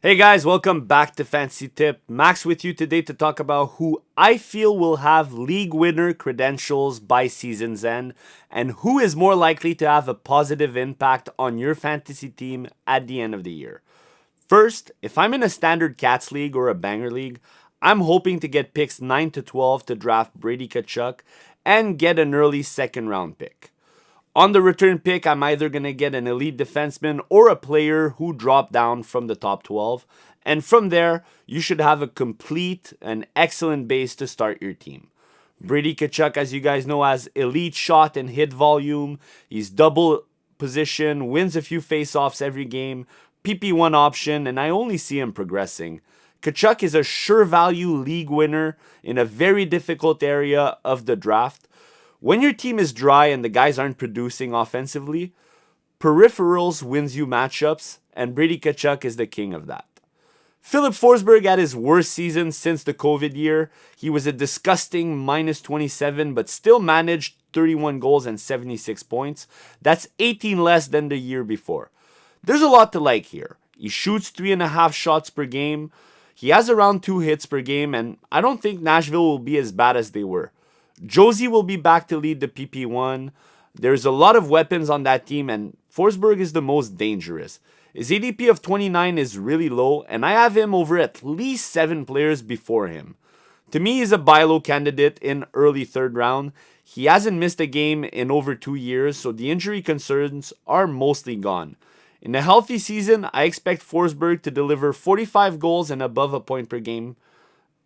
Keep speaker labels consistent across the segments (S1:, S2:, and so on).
S1: Hey guys, welcome back to Fancy Tip. Max with you today to talk about who I feel will have league winner credentials by season's end and who is more likely to have a positive impact on your fantasy team at the end of the year. First, if I'm in a standard Cats league or a banger league, I'm hoping to get picks 9 to 12 to draft Brady Kachuk and get an early second round pick. On the return pick, I'm either going to get an elite defenseman or a player who dropped down from the top 12. And from there, you should have a complete and excellent base to start your team. Brady Kachuk, as you guys know, has elite shot and hit volume. He's double position, wins a few faceoffs every game, PP1 option, and I only see him progressing. Kachuk is a sure value league winner in a very difficult area of the draft. When your team is dry and the guys aren't producing offensively, peripherals wins you matchups, and Brady Kachuk is the king of that. Philip Forsberg had his worst season since the COVID year. He was a disgusting minus 27, but still managed 31 goals and 76 points. That's 18 less than the year before. There's a lot to like here. He shoots 3.5 shots per game. He has around 2 hits per game, and I don't think Nashville will be as bad as they were. Josie will be back to lead the PP1. There's a lot of weapons on that team, and Forsberg is the most dangerous. His ADP of 29 is really low, and I have him over at least 7 players before him. To me, he's a buy low candidate in early third round. He hasn't missed a game in over 2 years, so the injury concerns are mostly gone. In a healthy season, I expect Forsberg to deliver 45 goals and above a point per game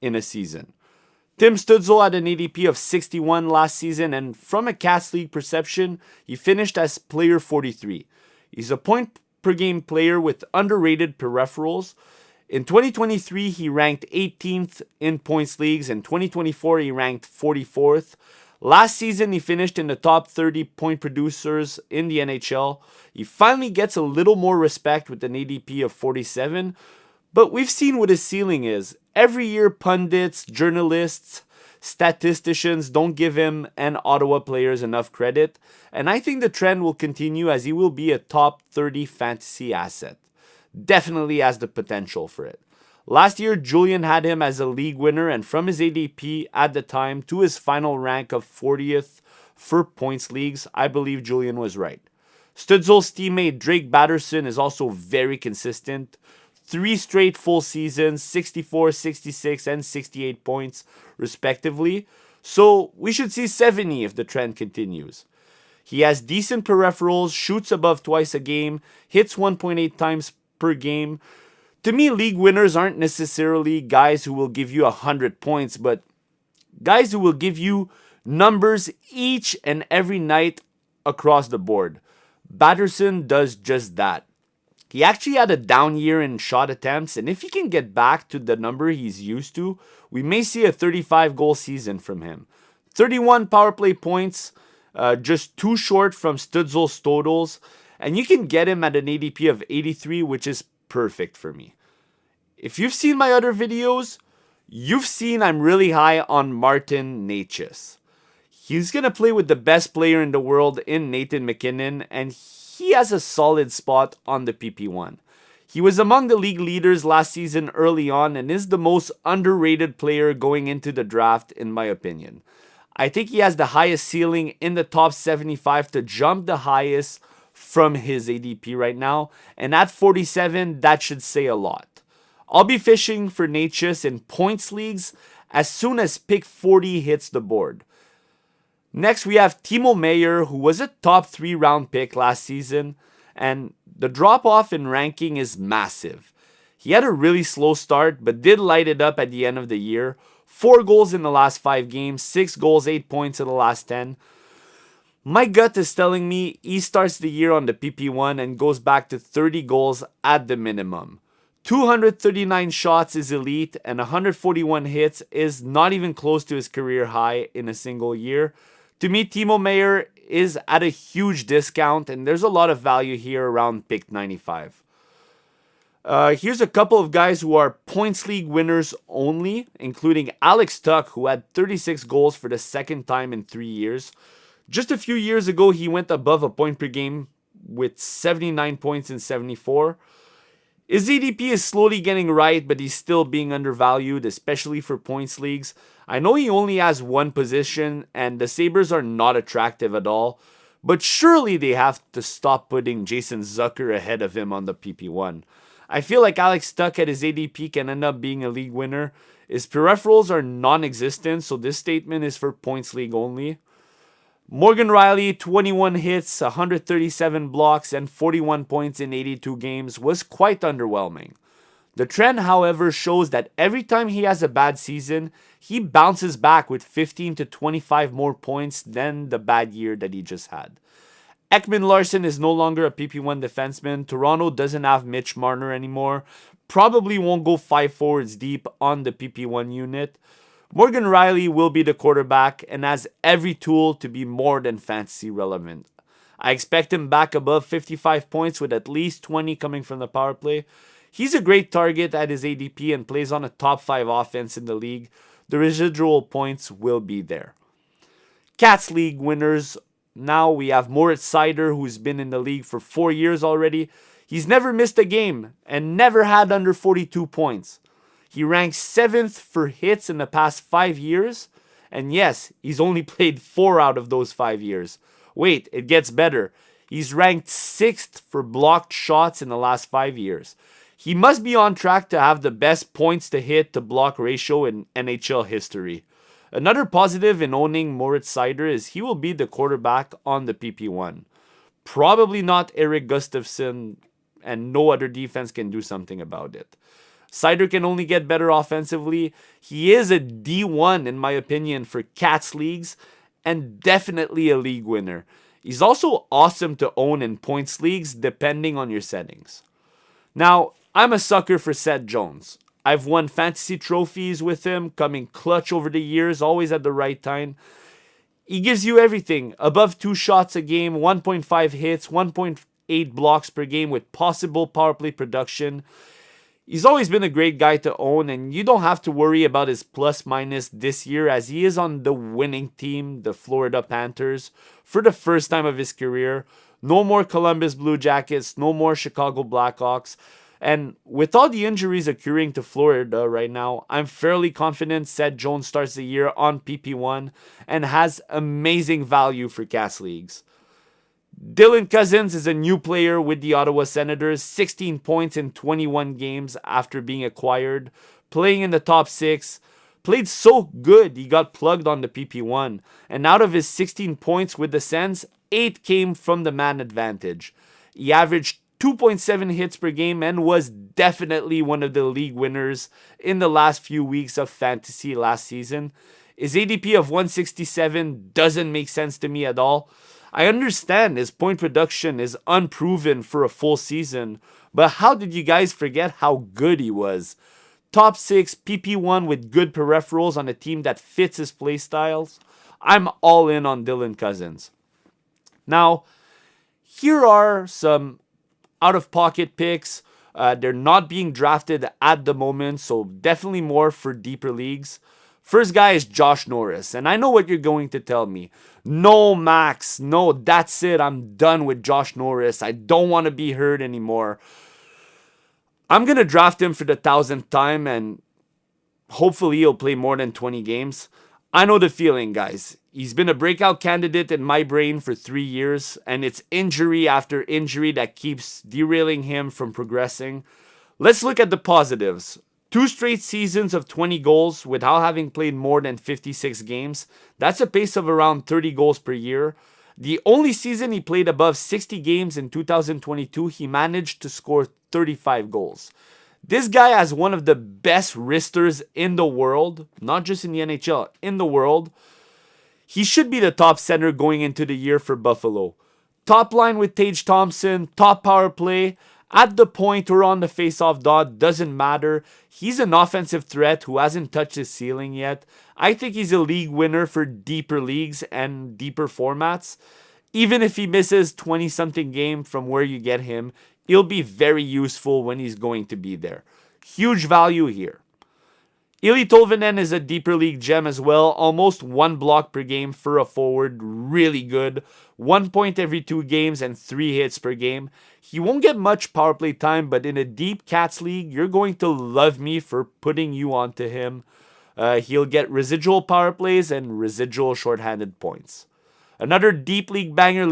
S1: in a season. Tim Stützle had an ADP of 61 last season, and from a Cats League perception, he finished as player 43. He's a point per game player with underrated peripherals. In 2023, he ranked 18th in points leagues. In 2024, he ranked 44th. Last season, he finished in the top 30 point producers in the NHL. He finally gets a little more respect with an ADP of 47, but we've seen what his ceiling is. Every year, pundits, journalists, statisticians don't give him and Ottawa players enough credit, and I think the trend will continue as he will be a top 30 fantasy asset. Definitely has the potential for it. Last year, Julian had him as a league winner, and from his ADP at the time to his final rank of 40th for points leagues, I believe Julian was right. Stützle's teammate Drake Batterson is also very consistent. 3 straight full seasons, 64, 66, and 68 points, respectively. So we should see 70 if the trend continues. He has decent peripherals, shoots above twice a game, hits 1.8 times per game. To me, league winners aren't necessarily guys who will give you 100 points, but guys who will give you numbers each and every night across the board. Batterson does just that. He actually had a down year in shot attempts, and if he can get back to the number he's used to, we may see a 35 goal season from him. 31 power play points, just too short from Stützle's totals, and you can get him at an ADP of 83, which is perfect for me. If you've seen my other videos, you've seen I'm really high on Martin Necas. He's going to play with the best player in the world in Nathan MacKinnon, and he has a solid spot on the PP1. He was among the league leaders last season early on and is the most underrated player going into the draft in my opinion. I think he has the highest ceiling in the top 75 to jump the highest from his ADP right now, and at 47, that should say a lot. I'll be fishing for Necas in points leagues as soon as pick 40 hits the board. Next, we have Timo Meier, who was a top 3 round pick last season, and the drop off in ranking is massive. He had a really slow start, but did light it up at the end of the year. 4 goals in the last 5 games, 6 goals, 8 points in the last 10. My gut is telling me he starts the year on the PP1 and goes back to 30 goals at the minimum. 239 shots is elite, and 141 hits is not even close to his career high in a single year. To me, Timo Meier is at a huge discount, and there's a lot of value here around pick 95. Here's a couple of guys who are points league winners only, including Alex Tuch, who had 36 goals for the second time in 3 years. Just a few years ago, he went above a point per game with 79 points in 74. His ADP is slowly getting right, but he's still being undervalued, especially for points leagues. I know he only has one position, and the Sabres are not attractive at all, but surely they have to stop putting Jason Zucker ahead of him on the PP1. I feel like Alex Tuck at his ADP can end up being a league winner. His peripherals are non existent, so this statement is for points league only. Morgan Riley, 21 hits, 137 blocks, and 41 points in 82 games was quite underwhelming. The trend, however, shows that every time he has a bad season, he bounces back with 15 to 25 more points than the bad year that he just had. Ekman Larson is no longer a PP1 defenseman. Toronto doesn't have Mitch Marner anymore. Probably won't go 5 forwards deep on the PP1 unit. Morgan Riley will be the quarterback and has every tool to be more than fantasy relevant. I expect him back above 55 points with at least 20 coming from the power play. He's a great target at his ADP and plays on a top 5 offense in the league. The residual points will be there. Cats League winners. Now we have Moritz Seider, who's been in the league for 4 years already. He's never missed a game and never had under 42 points. He ranks 7th for hits in the past 5 years. And yes, he's only played 4 out of those 5 years. Wait, it gets better. He's ranked 6th for blocked shots in the last 5 years. He must be on track to have the best points to hit to block ratio in NHL history. Another positive in owning Moritz Seider is he will be the quarterback on the PP1. Probably not Eric Gustafsson, and no other defense can do something about it. Seider can only get better offensively. He is a D1 in my opinion for Cats leagues and definitely a league winner. He's also awesome to own in points leagues depending on your settings. Now, I'm a sucker for Seth Jones. I've won fantasy trophies with him, coming clutch over the years, always at the right time. He gives you everything. Above 2 shots a game, 1.5 hits, 1.8 blocks per game with possible power play production. He's always been a great guy to own, and you don't have to worry about his plus minus this year as he is on the winning team, the Florida Panthers, for the first time of his career. No more Columbus Blue Jackets, no more Chicago Blackhawks. And with all the injuries occurring to Florida right now, I'm fairly confident Seth Jones starts the year on PP1 and has amazing value for cast leagues. Dylan Cousins is a new player with the Ottawa Senators, 16 points in 21 games after being acquired, playing in the top 6, played so good he got plugged on the PP1, and out of his 16 points with the Sens, 8 came from the man advantage. He averaged 2.7 hits per game and was definitely one of the league winners in the last few weeks of fantasy last season. His ADP of 167 doesn't make sense to me at all. I understand his point production is unproven for a full season, but how did you guys forget how good he was? Top 6 PP1 with good peripherals on a team that fits his play styles. I'm all in on Dylan Cousins. Now, here are some out-of-pocket picks. They're not being drafted at the moment, so definitely more for deeper leagues. First guy is Josh Norris, and I know what you're going to tell me. No, Max, no, that's it. I'm done with Josh Norris. I don't want to be hurt anymore. I'm going to draft him for the 1000th time, and hopefully he'll play more than 20 games. I know the feeling, guys. He's been a breakout candidate in my brain for 3 years, and it's injury after injury that keeps derailing him from progressing. Let's look at the positives. 2 straight seasons of 20 goals without having played more than 56 games. That's a pace of around 30 goals per year. The only season he played above 60 games in 2022, he managed to score 35 goals. This guy has one of the best wristers in the world, not just in the NHL, in the world. He should be the top center going into the year for Buffalo. Top line with Tage Thompson, top power play. At the point or on the face-off dot, doesn't matter. He's an offensive threat who hasn't touched his ceiling yet. I think he's a league winner for deeper leagues and deeper formats. Even if he misses 20-something game from where you get him, he'll be very useful when he's going to be there. Huge value here. Eli Tolvanen is a deeper league gem as well. Almost 1 block per game for a forward. Really good. 1 point every 2 games and 3 hits per game. He won't get much power play time, but in a deep Cats league, you're going to love me for putting you onto him. He'll get residual power plays and residual shorthanded points. Another deep league banger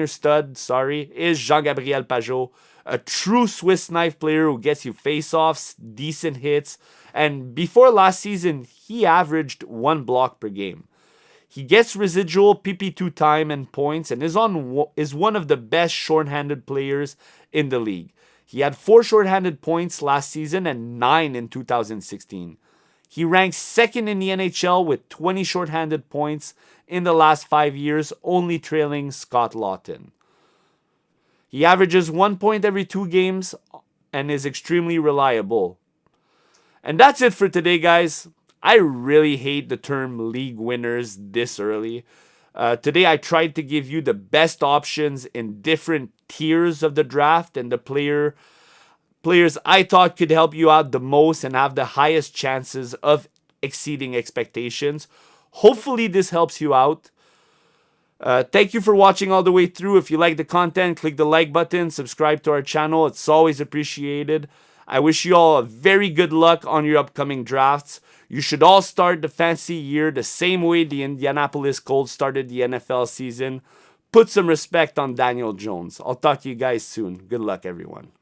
S1: stud, is Jean-Gabriel Pajot, a true Swiss knife player who gets you face-offs, decent hits, and before last season, he averaged 1 block per game. He gets residual PP2 time and points and is one of the best shorthanded players in the league. He had 4 shorthanded points last season and 9 in 2016. He ranks second in the NHL with 20 shorthanded points in the last 5 years, only trailing Scott Laughton. He averages 1 point every 2 games and is extremely reliable. And that's it for today, guys. I really hate the term league winners this early. Today I tried to give you the best options in different tiers of the draft and the players I thought could help you out the most and have the highest chances of exceeding expectations. Hopefully this helps you out. Thank you for watching all the way through. If you like the content, click the like button, subscribe to our channel. It's always appreciated. I wish you all a very good luck on your upcoming drafts. You should all start the fantasy year the same way the Indianapolis Colts started the NFL season. Put some respect on Daniel Jones. I'll talk to you guys soon. Good luck, everyone.